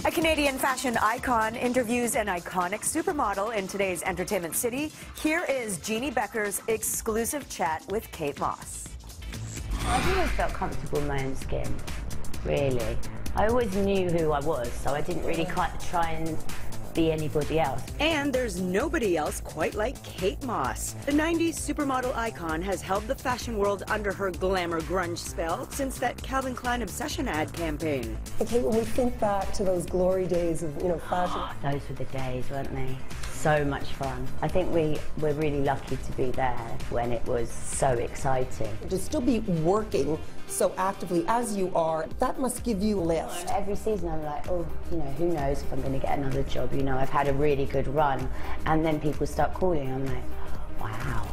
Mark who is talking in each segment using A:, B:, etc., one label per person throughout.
A: A Canadian fashion icon interviews an iconic supermodel in today's Entertainment City. Here is Jeanne Beker's exclusive chat with Kate Moss.
B: I've always felt comfortable in my own skin, really. I always knew who I was, so I didn't really quite try and be anybody else.
A: And there's nobody else quite like Kate Moss. The 90s supermodel icon has held the fashion world under her glamour grunge spell since that Calvin Klein Obsession ad campaign.
C: Okay, when we think back to those glory days of, fashion.
B: Those were the days, weren't they? So much fun. I think we're really lucky to be there when it was so exciting.
C: To still be working so actively as you are, that must give you a lift.
B: Every season I'm like, oh, who knows if I'm going to get another job, I've had a really good run. And then people start calling, I'm like, wow,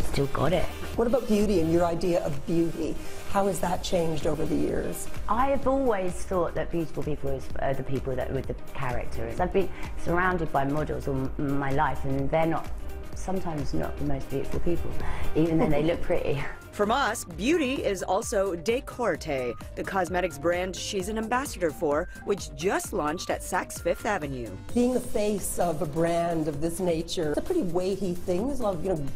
B: still got it.
C: What about beauty and your idea of beauty? How has that changed over the years?
B: I've always thought that beautiful people are the people that with the characters. I've been surrounded by models all my life, and they're sometimes not the most beautiful people, even though they look pretty.
A: From us, beauty is also Décolleté, the cosmetics brand she's an ambassador for, which just launched at Saks Fifth Avenue.
C: Being the face of a brand of this nature, it's a pretty weighty thing. There's a lot of,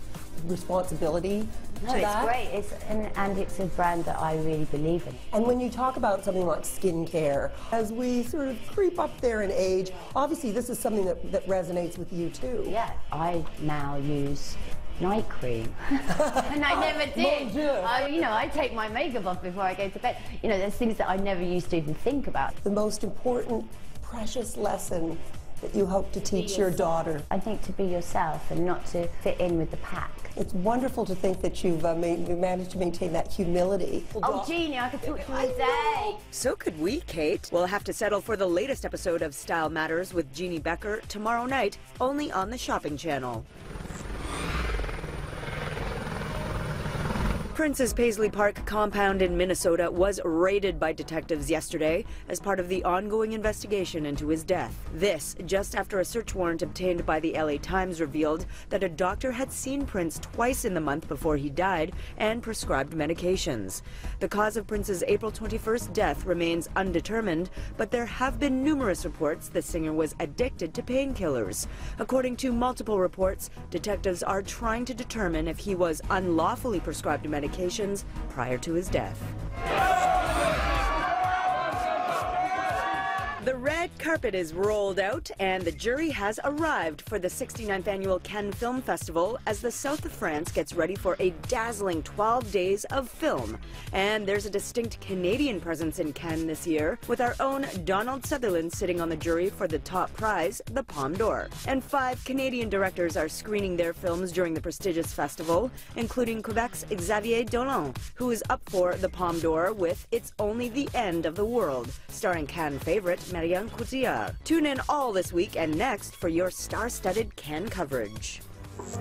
C: responsibility to that.
B: It's great. And it's a brand that I really believe in.
C: And when you talk about something like skincare, as we sort of creep up there in age, obviously this is something that resonates with you too.
B: Yeah, I now use night cream. And I never did. I take my makeup off before I go to bed. There's things that I never used to even think about.
C: The most important, precious lesson that you hope to teach your daughter?
B: I think to be yourself and not to fit in with the pack.
C: It's wonderful to think that you've managed to maintain that humility.
B: Oh, Jeanne, I could talk to you all day.
A: So could we, Kate. We'll have to settle for the latest episode of Style Matters with Jeanne Beker tomorrow night, only on the Shopping Channel. Prince's Paisley Park compound in Minnesota was raided by detectives yesterday as part of the ongoing investigation into his death. This just after a search warrant obtained by the LA Times revealed that a doctor had seen Prince twice in the month before he died and prescribed medications. The cause of Prince's April 21st death remains undetermined, but there have been numerous reports the singer was addicted to painkillers. According to multiple reports, detectives are trying to determine if he was unlawfully prescribed medications prior to his death. The red carpet is rolled out and the jury has arrived for the 69th annual Cannes Film Festival as the south of France gets ready for a dazzling 12 days of film. And there's a distinct Canadian presence in Cannes this year, with our own Donald Sutherland sitting on the jury for the top prize, the Palme d'Or. And 5 Canadian directors are screening their films during the prestigious festival, including Quebec's Xavier Dolan, who is up for the Palme d'Or with It's Only the End of the World, starring Cannes favorite Marianne Cotillard. Tune in all this week and next for your star-studded Cannes coverage.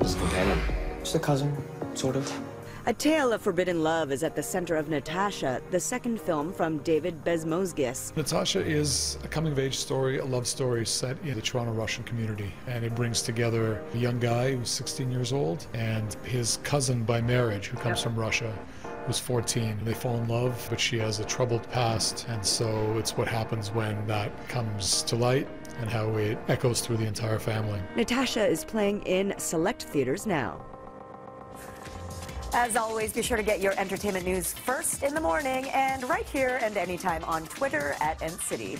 D: Just a companion. Just a cousin, sort of.
A: A Tale of Forbidden Love is at the center of Natasha, the second film from David Bezmosgis.
E: Natasha is a coming-of-age story, a love story set in the Toronto Russian community. And it brings together a young guy who's 16 years old and his cousin by marriage who comes from Russia, who's 14. They fall in love, but she has a troubled past, and so it's what happens when that comes to light and how it echoes through the entire family.
A: Natasha is playing in select theaters now. As always, be sure to get your entertainment news first in the morning and right here and anytime on Twitter @NCity.